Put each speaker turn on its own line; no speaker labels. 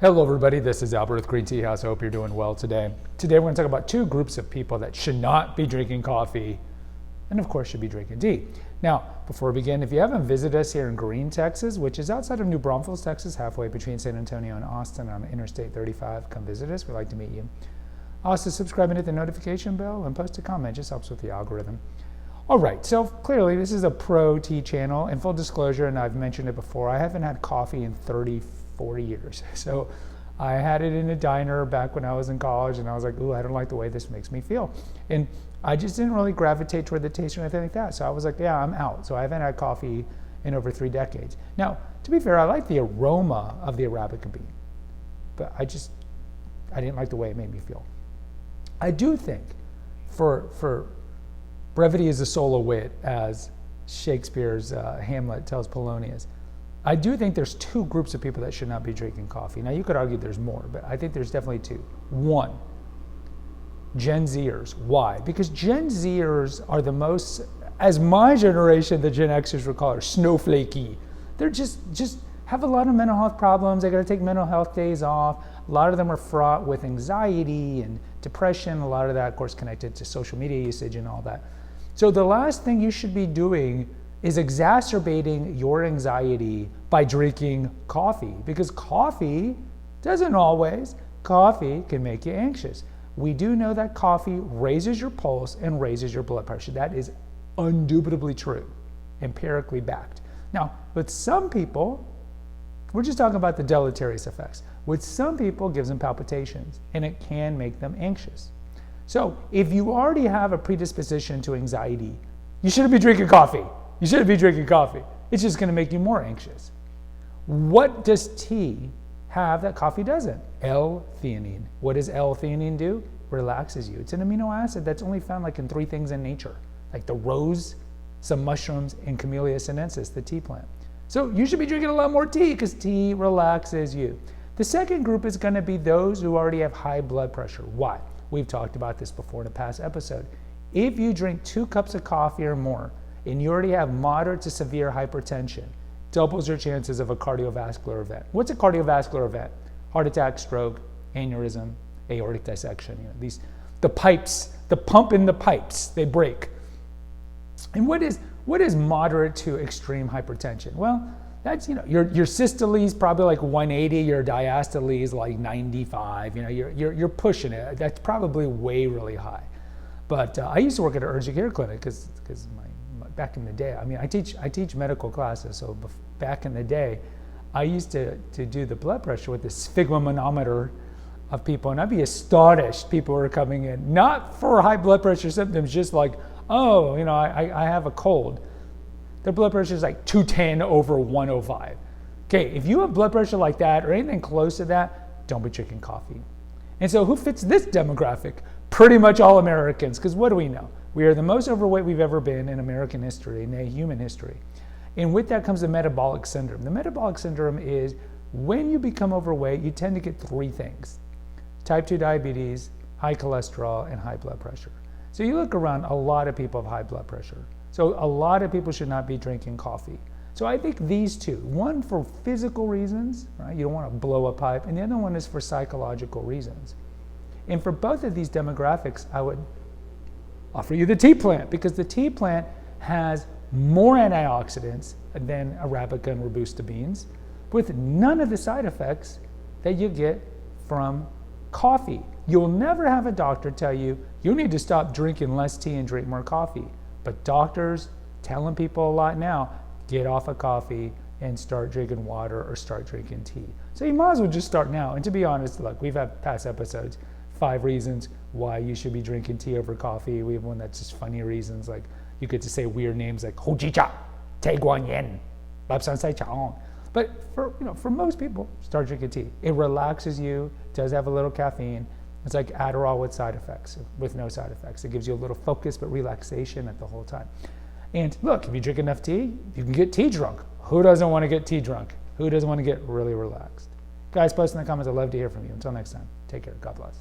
Hello everybody, this is Albert with Green Tea House. I hope you're doing well today. Today we're going to talk about two groups of people that should not be drinking coffee and of course should be drinking tea. Now, before we begin, if you haven't visited us here in Green, Texas, which is outside of New Braunfels, Texas, halfway between San Antonio and Austin on Interstate 35, come visit us. We'd like to meet you. Also subscribe and hit the notification bell and post a comment. It just helps with the algorithm. All right, so clearly this is a pro tea channel. In full disclosure, and I've mentioned it before, I haven't had coffee in 40 years. So I had it in a diner back when I was in college and I was like, ooh, I don't like the way this makes me feel. And I just didn't really gravitate toward the taste or anything like that. So I was like, yeah, I'm out. So I haven't had coffee in over 3 decades. Now, to be fair, I like the aroma of the Arabica bean, but I didn't like the way it made me feel. I do think for brevity is the soul of wit, as Shakespeare's Hamlet tells Polonius. I do think there's two groups of people that should not be drinking coffee. Now, you could argue there's more, but I think there's definitely two. One, Gen Zers. Why? Because Gen Zers are the most, as my generation, the Gen Xers would call it, snowflakey. They're just have a lot of mental health problems. They got to take mental health days off. A lot of them are fraught with anxiety and depression. A lot of that, of course, connected to social media usage and all that. So the last thing you should be doing is exacerbating your anxiety by drinking coffee, because coffee doesn't always. Coffee can make you anxious. We do know that coffee raises your pulse and raises your blood pressure. That is indubitably true, empirically backed. Now, with some people, we're just talking about the deleterious effects. With some people, it gives them palpitations, and it can make them anxious. So if you already have a predisposition to anxiety, you shouldn't be drinking coffee. You shouldn't be drinking coffee. It's just going to make you more anxious. What does tea have that coffee doesn't? L-theanine. What does L-theanine do? Relaxes you. It's an amino acid that's only found like in 3 things in nature, like the rose, some mushrooms, and Camellia sinensis, the tea plant. So you should be drinking a lot more tea because tea relaxes you. The second group is going to be those who already have high blood pressure. Why? We've talked about this before in a past episode. If you drink 2 cups of coffee or more, and you already have moderate to severe hypertension, doubles your chances of a cardiovascular event. What's a cardiovascular event? Heart attack, stroke, aneurysm, aortic dissection. The pipes, the pump in the pipes, they break. And what is moderate to extreme hypertension? Well, that's, your systole is probably like 180, your diastole is like 95. You're pushing it. That's probably way really high. But I used to work at an urgent care clinic because back in the day, I teach medical classes, so back in the day, I used to do the blood pressure with the sphygmomanometer of people, and I'd be astonished people were coming in, not for high blood pressure symptoms, just like, oh, I have a cold. Their blood pressure is like 210 over 105. Okay, if you have blood pressure like that or anything close to that, don't be drinking coffee. And so who fits this demographic? Pretty much all Americans, because what do we know? We are the most overweight we've ever been in American history, in human history. And with that comes the metabolic syndrome. The metabolic syndrome is when you become overweight, you tend to get 3 things: type 2 diabetes, high cholesterol, and high blood pressure. So you look around, a lot of people have high blood pressure. So a lot of people should not be drinking coffee. So I think these two, one for physical reasons, right? You don't want to blow a pipe, and the other one is for psychological reasons. And for both of these demographics, I would offer you the tea plant, because the tea plant has more antioxidants than Arabica and Robusta beans, with none of the side effects that you get from coffee. You'll never have a doctor tell you, you need to stop drinking less tea and drink more coffee. But doctors telling people a lot now, get off of coffee and start drinking water or start drinking tea. So you might as well just start now. And to be honest, look, we've had past episodes, 5 reasons why you should be drinking tea over coffee. We have one that's just funny reasons, like you get to say weird names like Hojicha, Taiguanyan, Babsan Sai Chaong. But for most people, start drinking tea. It relaxes you, does have a little caffeine. It's like Adderall with side effects, with no side effects. It gives you a little focus but relaxation at the whole time. And look, if you drink enough tea, you can get tea drunk. Who doesn't want to get tea drunk? Who doesn't want to get really relaxed? Guys, post in the comments. I'd love to hear from you. Until next time, take care. God bless.